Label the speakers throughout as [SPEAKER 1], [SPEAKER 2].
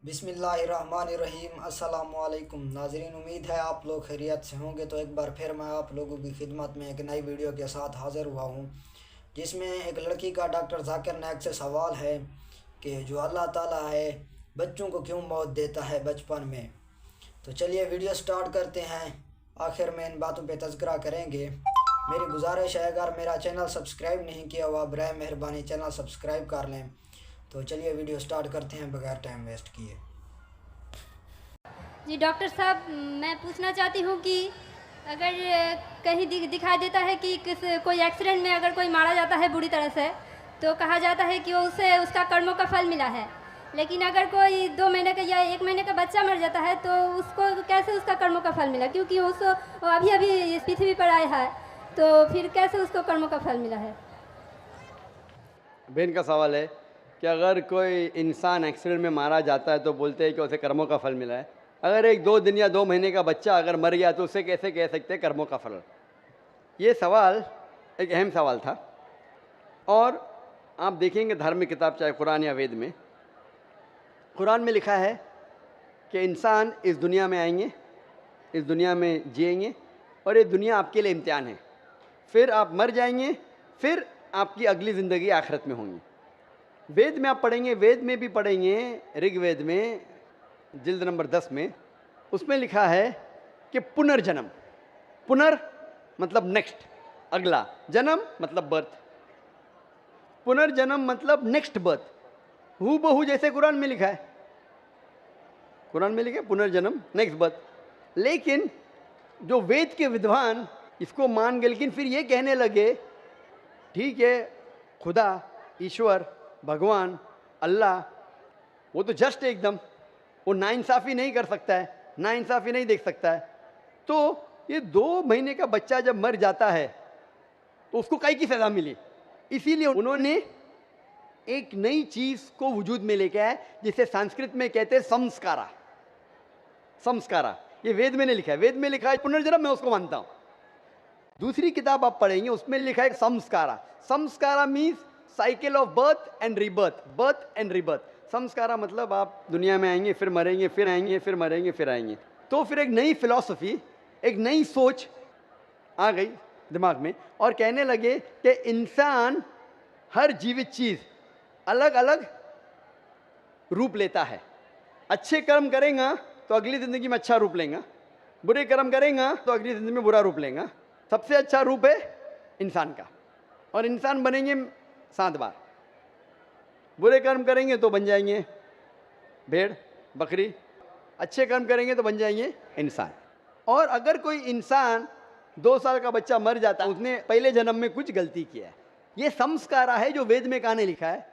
[SPEAKER 1] बिस्मिल्लाहिर्रहमानिर्रहीम। अस्सलामुअलैकुम नाजरीन, उम्मीद है आप लोग खैरियत से होंगे। तो एक बार फिर मैं आप लोगों की खिदमत में एक नई वीडियो के साथ हाज़िर हुआ हूँ, जिसमें एक लड़की का डॉक्टर जाकिर नायक से सवाल है कि जो अल्लाह ताला है बच्चों को क्यों मौत देता है बचपन में। तो चलिए वीडियो स्टार्ट करते हैं। आखिर में इन बातों पे तज़किरा करेंगे। मेरी गुजारिश है, अगर मेरा चैनल सब्सक्राइब नहीं किया हुआ बराए मेहरबानी चैनल सब्सक्राइब कर लें। तो चलिए वीडियो स्टार्ट करते हैं बगैर टाइम वेस्ट किए।
[SPEAKER 2] जी डॉक्टर साहब, मैं पूछना चाहती हूँ कि अगर कहीं दिखाई देता है कि कोई एक्सीडेंट में अगर कोई मारा जाता है बुरी तरह से, तो कहा जाता है कि वो उसे उसका कर्मों का फल मिला है। लेकिन अगर कोई 2 महीने का या 1 महीने का बच्चा मर जाता है तो उसको कैसे उसका कर्मों का फल मिला, क्योंकि वो अभी अभी इस पृथ्वी पर आया है, तो फिर कैसे उसको कर्मों का फल मिला है।
[SPEAKER 3] बहन का सवाल है कि अगर कोई इंसान एक्सीडेंट में मारा जाता है तो बोलते हैं कि उसे कर्मों का फल मिला है। अगर एक 2 दिन या 2 महीने का बच्चा अगर मर गया तो उसे कैसे कह सकते हैं कर्मों का फल। ये सवाल एक अहम सवाल था। और आप देखेंगे धार्मिक किताब चाहे कुरान या वेद में, कुरान में लिखा है कि इंसान इस दुनिया में आएंगे, इस दुनिया में जिएंगे और ये दुनिया आपके लिए इम्तिहान है। फिर आप मर जाएंगे, फिर आपकी अगली ज़िंदगी आखिरत में होंगी। वेद में आप पढ़ेंगे, वेद में भी पढ़ेंगे, ऋग्वेद में जिल्द नंबर 10 में उसमें लिखा है कि पुनर्जन्म, पुनर मतलब नेक्स्ट, अगला, जन्म मतलब बर्थ, पुनर्जन्म मतलब नेक्स्ट बर्थ, हू बहू जैसे कुरान में लिखा है। कुरान में लिखा है पुनर्जन्म नेक्स्ट बर्थ। लेकिन जो वेद के विद्वान इसको मान गए, लेकिन फिर ये कहने लगे ठीक है खुदा, ईश्वर, भगवान, अल्लाह वो तो जस्ट एकदम, वो नाइंसाफ़ी नहीं कर सकता है, नाइंसाफ़ी नहीं देख सकता है। तो ये 2 महीने का बच्चा जब मर जाता है तो उसको कई की सज़ा मिली। इसीलिए उन्होंने एक नई चीज़ को वजूद में लेके आए जिसे संस्कृत में कहते हैं संस्कारा। संस्कारा ये वेद में नहीं लिखा है, वेद में लिखा है पुनर्जन्म, मैं उसको मानता हूँ। दूसरी किताब आप पढ़ेंगे उसमें लिखा है संस्कारा। Sanskara means cycle of birth and rebirth, birth and rebirth. संस्कारा मतलब आप दुनिया में आएंगे, फिर मरेंगे, फिर आएंगे, फिर मरेंगे, फिर आएंगे। तो फिर एक नई फिलॉसफी, एक नई सोच आ गई दिमाग में और कहने लगे कि इंसान, हर जीवित चीज़ अलग अलग रूप लेता है। अच्छे कर्म करेगा तो अगली ज़िंदगी में अच्छा रूप लेगा, बुरे कर्म करेगा तो अगली ज़िंदगी में बुरा रूप लेगा। सबसे अच्छा रूप है इंसान का, और इंसान बनेंगे 7 बार। बुरे कर्म करेंगे तो बन जाएंगे भेड़, बकरी, अच्छे कर्म करेंगे तो बन जाएंगे इंसान। और अगर कोई इंसान 2 साल का बच्चा मर जाता है, उसने पहले जन्म में कुछ गलती किया है। ये संस्कारा है जो वेद में कहानी लिखा है,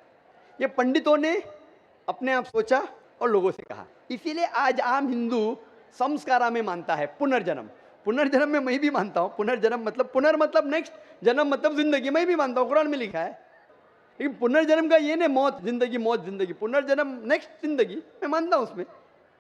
[SPEAKER 3] ये पंडितों ने अपने आप सोचा और लोगों से कहा। इसीलिए आज आम हिंदू संस्कारा में मानता है पुनर्जन्म। पुनर्जन्म में मैं भी मानता हूँ, पुनर्जन्म मतलब पुनर् मतलब नेक्स्ट, जन्म मतलब जिंदगी, मैं भी मानता हूँ, कुरान में लिखा है। लेकिन पुनर्जन्म का ये नहीं मौत जिंदगी, मौत जिंदगी, पुनर्जन्म नेक्स्ट जिंदगी, मैं मानता हूँ उसमें,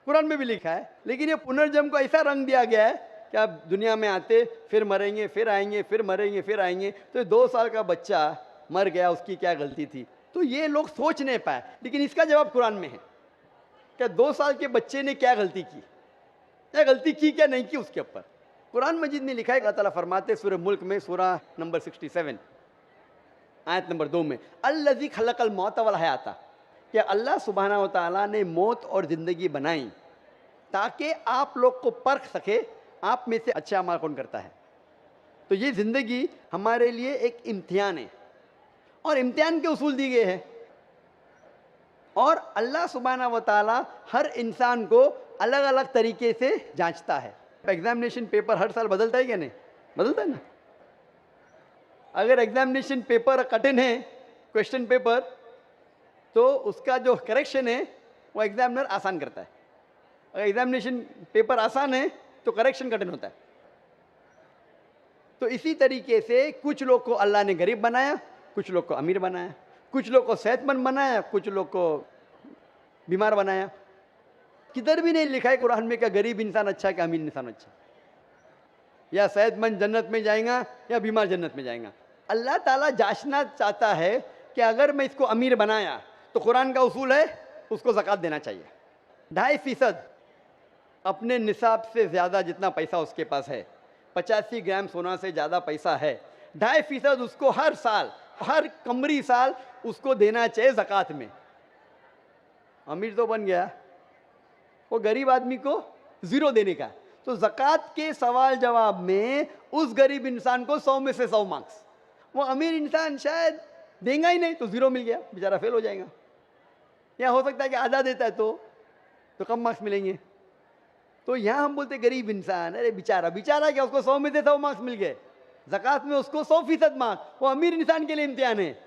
[SPEAKER 3] कुरान में भी लिखा है। लेकिन ये पुनर्जन्म को ऐसा रंग दिया गया है कि आप दुनिया में आते, फिर मरेंगे, फिर आएंगे, फिर मरेंगे, फिर आएंगे। तो 2 साल का बच्चा मर गया, उसकी क्या गलती थी? तो ये लोग सोच नहीं पाए, लेकिन इसका जवाब कुरान में है। क्या 2 साल के बच्चे ने क्या गलती की, क्या गलती की, क्या नहीं की, उसके ऊपर कुरान मजीद में लिखा है। अल्लाह ताला फरमाते सूरह मुल्क में, सूरह नंबर 67 आयत नंबर 2 में, अल्लज़ी खलक़ल मौत वल हयाता, कि अल्लाह सुब्हानहू व तआला ने मौत और ज़िंदगी बनाई ताकि आप लोग को परख सके आप में से अच्छा अमल कौन करता है। तो ये ज़िंदगी हमारे लिए एक इम्तिहान है और इम्तिहान के उसूल दिए गए हैं। और अल्लाह सुब्हानहू व तआला हर इंसान को अलग अलग तरीके से जांचता है। एग्जामिनेशन पेपर हर साल बदलता है क्या? नहीं बदलता है ना। अगर एग्जामिनेशन पेपर कठिन है, क्वेश्चन पेपर, तो उसका जो करेक्शन है वो एग्जामिनर आसान करता है। अगर एग्जामिनेशन पेपर आसान है तो करेक्शन कठिन होता है। तो इसी तरीके से कुछ लोग को अल्लाह ने गरीब बनाया, कुछ लोग को अमीर बनाया, कुछ लोग को सेहतमंद बनाया, कुछ लोग को बीमार बनाया। किधर भी नहीं लिखा है कुरान में क्या गरीब इंसान अच्छा है, क्या अमीर इंसान अच्छा, या सेहतमंद जन्नत में जाएगा या बीमार जन्नत में जाएगा। अल्लाह ताला जांचना चाहता है कि अगर मैं इसको अमीर बनाया तो कुरान का उसूल है उसको ज़कात देना चाहिए। 2.5% अपने निसाब से ज़्यादा जितना पैसा उसके पास है, 85 ग्राम सोना से ज़्यादा पैसा है, 2.5% उसको हर साल, हर कमरी साल उसको देना चाहिए ज़कात में। अमीर तो बन गया, वो गरीब आदमी को 0 देने का। तो ज़कात के सवाल जवाब में उस गरीब इंसान को 100 में से 100 मार्क्स, वो अमीर इंसान शायद देगा ही नहीं, तो 0 मिल गया, बेचारा फेल हो जाएगा। या हो सकता है कि आधा देता है तो कम मार्क्स मिलेंगे। तो यहाँ हम बोलते गरीब इंसान, अरे बेचारा, बेचारा क्या, उसको 100 में से 100 मार्क्स मिल गए, ज़कात में उसको 100% मार्क्स, वो अमीर इंसान के लिए इम्तिहान है।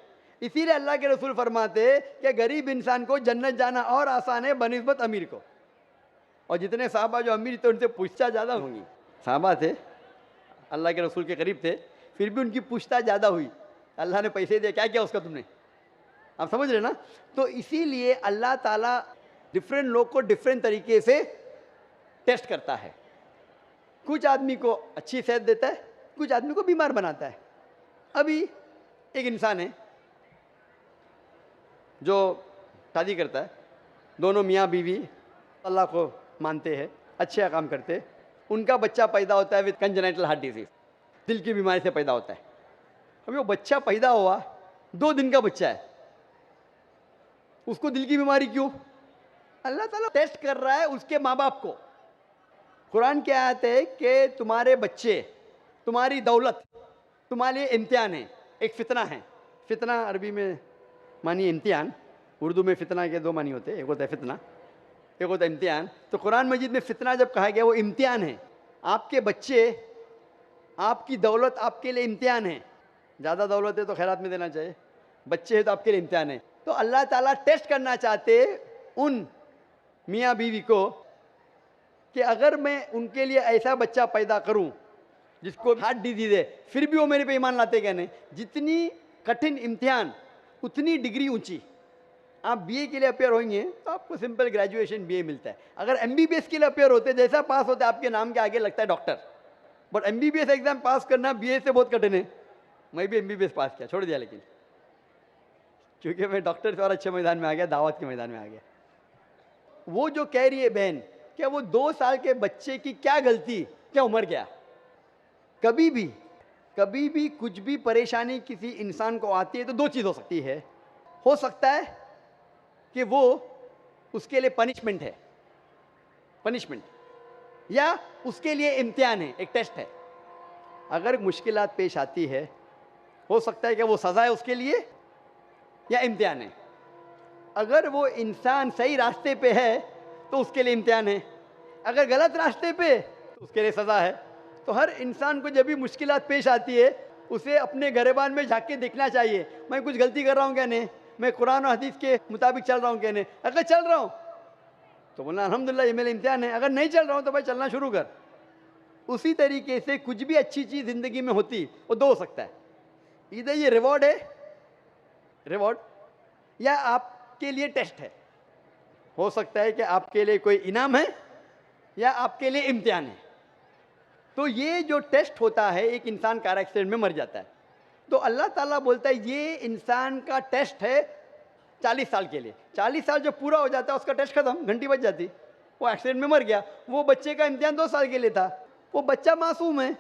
[SPEAKER 3] इसीलिए अल्लाह के रसूल फरमाते कि गरीब इंसान को जन्नत जाना और आसान है बनिस्बत अमीर को। और जितने साहबा जो अमीर थे उनसे पूछताछ ज़्यादा होंगी। साहबा थे, अल्लाह के रसूल के करीब थे, फिर भी उनकी पूछताछ ज़्यादा हुई। अल्लाह ने पैसे दिया, क्या किया उसका तुमने? आप समझ रहे ना? तो इसीलिए अल्लाह ताला डिफरेंट लोग को डिफरेंट तरीके से टेस्ट करता है। कुछ आदमी को अच्छी सेहत देता है, कुछ आदमी को बीमार बनाता है। अभी एक इंसान है जो शादी करता है, दोनों मियाँ बीवी अल्लाह को मानते हैं, अच्छे काम करते हैं, उनका बच्चा पैदा होता है विद कंजेनाइटल हार्ट डिजीज, दिल की बीमारी से पैदा होता है। अभी वो बच्चा पैदा हुआ, 2 दिन का बच्चा है, उसको दिल की बीमारी क्यों? अल्लाह ताला टेस्ट कर रहा है उसके माँ बाप को। कुरान की आयत है कि तुम्हारे बच्चे, तुम्हारी दौलत तुम्हारे लिए इम्तिहान है, एक फितना है। फितना अरबी में मानी इम्तिहान, उर्दू में फितना के 2 मानी होते हैं, एक होता है फितना, एक होता है इम्तिहान। तो कुरान मजीद में फितना जब कहा गया वो इम्तिहान है। आपके बच्चे, आपकी दौलत आपके लिए इम्तिहान है। ज़्यादा दौलत है तो खैरात में देना चाहिए, बच्चे हैं तो आपके लिए इम्तिहान है। तो अल्लाह ताला टेस्ट करना चाहते उन मियाँ बीवी को कि अगर मैं उनके लिए ऐसा बच्चा पैदा करूं जिसको हार्ट डिजीज है, फिर भी वो मेरे पे ईमान लाते क्या नहीं? जितनी कठिन इम्तिहान उतनी डिग्री ऊंची। आप बीए के लिए अपेयर होंगे तो आपको सिंपल ग्रेजुएशन बीए मिलता है। अगर एमबीबीएस के लिए अपेयर होते, जैसा पास होता है आपके नाम के आगे लगता है डॉक्टर। बट एमबीबीएस एग्जाम पास करना बीए से बहुत कठिन है। मैं भी एमबीबीएस पास किया, छोड़ दिया, लेकिन क्योंकि मैं डॉक्टर से और अच्छे मैदान में आ गया, दावत के मैदान में आ गया। वो जो कह रही है बहन, क्या वो 2 साल के बच्चे की क्या गलती, क्या उम्र गया? कभी भी कुछ भी परेशानी किसी इंसान को आती है तो 2 चीज़ हो सकती है। हो सकता है कि वो उसके लिए पनिशमेंट है, पनिशमेंट, या उसके लिए इम्तिहान है, एक टेस्ट है। अगर मुश्किलात पेश आती है, हो सकता है कि वो सज़ा है उसके लिए या इम्तिहान है। अगर वो इंसान सही रास्ते पे है तो उसके लिए इम्तिहान है, अगर गलत रास्ते पे तो उसके लिए सज़ा है। तो हर इंसान को जब भी मुश्किलात पेश आती है उसे अपने गिरबान में झांक के देखना चाहिए, मैं कुछ गलती कर रहा हूँ क्या नहीं, मैं कुरान और हदीस के मुताबिक चल रहा हूँ क्या नहीं। अगर चल रहा हूँ तो बोलना अल्हम्दुलिल्लाह ये मेरा इम्तिहान है, अगर नहीं चल रहा हूँ तो भाई चलना शुरू कर। उसी तरीके से कुछ भी अच्छी चीज़ ज़िंदगी में होती वो 2 हो सकता है, इधर ये रिवॉर्ड है, रिवॉर्ड, या आपके लिए टेस्ट है। हो सकता है कि आपके लिए कोई इनाम है या आपके लिए इम्तिहान है। तो ये जो टेस्ट होता है, एक इंसान कार एक्सीडेंट में मर जाता है तो अल्लाह ताला बोलता है ये इंसान का टेस्ट है 40 साल के लिए। 40 साल जब पूरा हो जाता है उसका टेस्ट खत्म, घंटी बज जाती, वो एक्सीडेंट में मर गया। वो बच्चे का इम्तिहान 2 साल के लिए था, वो बच्चा मासूम है,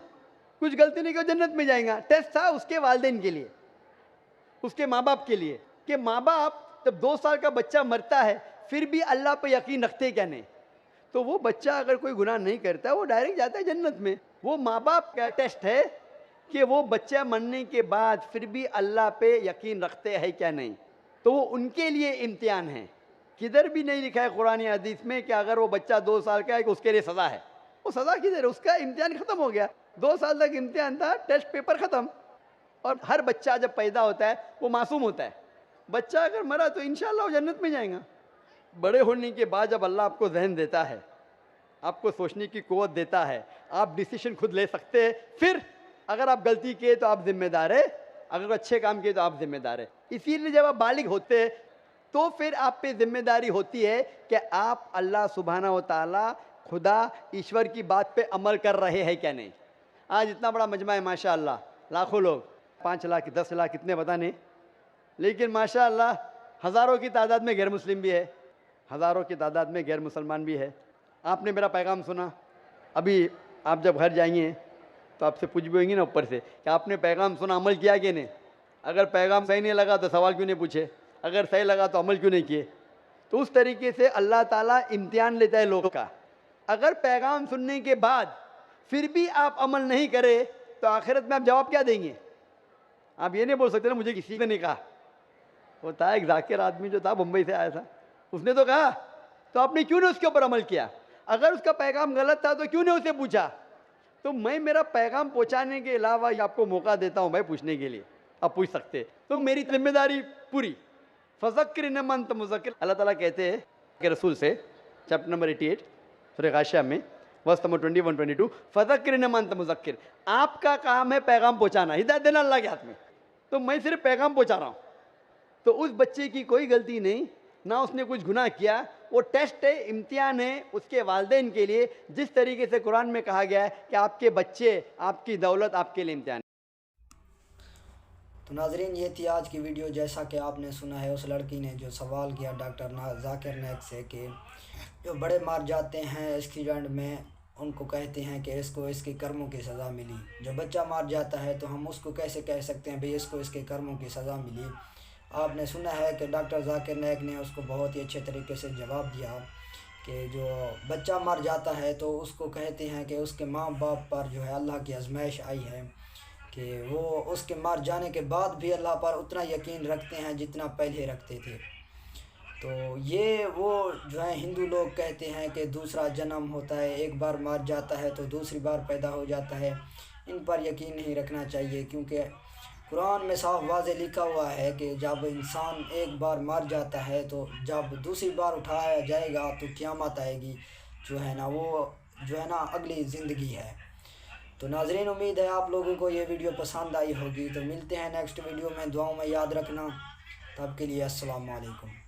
[SPEAKER 3] कुछ गलती नहीं की जन्नत में जाएगा। टेस्ट था उसके वालिदैन के लिए, उसके माँ बाप के लिए, कि माँ बाप जब 2 साल का बच्चा मरता है फिर भी अल्लाह पे यकीन रखते क्या नहीं। तो वो बच्चा अगर कोई गुनाह नहीं करता वो डायरेक्ट जाता है जन्नत में। वो माँ बाप का टेस्ट है कि वो बच्चा मरने के बाद फिर भी अल्लाह पे यकीन रखते हैं क्या नहीं। तो वो उनके लिए इम्तिहान है। किधर भी नहीं लिखा है कुरान या हदीस में कि अगर वो बच्चा 2 साल का है कि उसके लिए सज़ा है। वो सज़ा किधर है? उसका इम्तिहान ख़त्म हो गया, 2 साल तक इम्तिहान था, टेस्ट पेपर ख़त्म। और हर बच्चा जब पैदा होता है वो मासूम होता है। बच्चा अगर मरा तो इंशाअल्लाह वो जन्नत में जाएगा। बड़े होने के बाद जब अल्लाह आपको जहन देता है, आपको सोचने की क़ुव्वत देता है, आप डिसीजन खुद ले सकते हैं। फिर अगर आप गलती किए तो आप जिम्मेदार है, अगर अच्छे काम किए तो आप जिम्मेदार है। इसीलिए जब आप बालिग होते हैं तो फिर आप पे जिम्मेदारी होती है कि आप अल्लाह सुब्हाना व तआला, खुदा ईश्वर की बात पे अमल कर रहे हैं क्या नहीं। आज इतना बड़ा मजमा है माशाअल्लाह, लाखों लोग, 5 लाख 10 लाख कितने पता नहीं, लेकिन माशाअल्लाह हज़ारों की तादाद में गैर मुस्लिम भी है। हज़ारों की तादाद में गैर मुसलमान भी है। आपने मेरा पैगाम सुना, अभी आप जब घर जाएंगे तो आपसे पूछ भी होंगी ना ऊपर से कि आपने पैगाम सुना, अमल किया कि नहीं। अगर पैगाम सही नहीं लगा तो सवाल क्यों नहीं पूछे, अगर सही लगा तो अमल क्यों नहीं किए। तो उस तरीके से अल्लाह ताला इम्तिहान लेता है लोगों का। अगर पैगाम सुनने के बाद फिर भी आप अमल नहीं करें तो आखिरत में आप जवाब क्या देंगे। आप ये नहीं बोल सकते ना मुझे किसी ने नहीं कहा। वो था एक जाकिर आदमी जो था, मुंबई से आया था, उसने तो कहा, तो आपने क्यों नहीं उसके ऊपर अमल किया। अगर उसका पैगाम गलत था तो क्यों नहीं उसे पूछा। तो मैं मेरा पैगाम पहुंचाने के अलावा आपको मौका देता हूं भाई पूछने के लिए, आप पूछ सकते। तो मेरी जिम्मेदारी पूरी। फ़ज़क्किर इन्नमा अंत मुज़क्किर, अल्लाह ताला कहते हैं कि रसूल से, चैप्टर नंबर 88 सूरह गाशिया में वर्स नंबर 21-22, फ़ज़क्किर इन्नमा अंत मुज़क्किर, आपका काम है पैगाम पहुंचाना, हिदायत देना अल्लाह के हाथ में। तो मैं सिर्फ पैगाम पहुंचा रहा हूँ। तो उस बच्चे की कोई गलती नहीं, ना उसने कुछ गुनाह किया, वो टेस्ट है, इम्तिहान है उसके वालिदैन के लिए। जिस तरीके से कुरान में कहा गया है कि आपके बच्चे, आपकी दौलत आपके लिए इम्तिहान।
[SPEAKER 1] तो नाजरीन, ये थी आज की वीडियो। जैसा कि आपने सुना है उस लड़की ने जो सवाल किया डॉक्टर जाकिर नाइक से कि जो बड़े मार जाते हैं एक्सीडेंट में, उनको कहते हैं कि इसको इसके कर्मों की सज़ा मिली। जो बच्चा मार जाता है तो हम उसको कैसे कह सकते हैं भाई इसको इसके कर्मों की सज़ा मिली। आपने सुना है कि डॉक्टर जाकिर नाइक ने उसको बहुत ही अच्छे तरीके से जवाब दिया कि जो बच्चा मर जाता है तो उसको कहते हैं कि उसके माँ बाप पर जो है अल्लाह की आजमाइश आई है, कि वो उसके मर जाने के बाद भी अल्लाह पर उतना यकीन रखते हैं जितना पहले रखते थे। तो ये वो जो है हिंदू लोग कहते हैं कि दूसरा जन्म होता है, एक बार मर जाता है तो दूसरी बार पैदा हो जाता है। इन पर यकीन नहीं रखना चाहिए, क्योंकि कुरान में साफ वाज़ेह लिखा हुआ है कि जब इंसान एक बार मर जाता है तो जब दूसरी बार उठाया जाएगा तो क़यामत आएगी, जो है ना वो जो है ना अगली ज़िंदगी है। तो नाज़रीन, उम्मीद है आप लोगों को ये वीडियो पसंद आई होगी। तो मिलते हैं नेक्स्ट वीडियो में, दुआओं में याद रखना। तब के लिए अस्सलाम वालेकुम।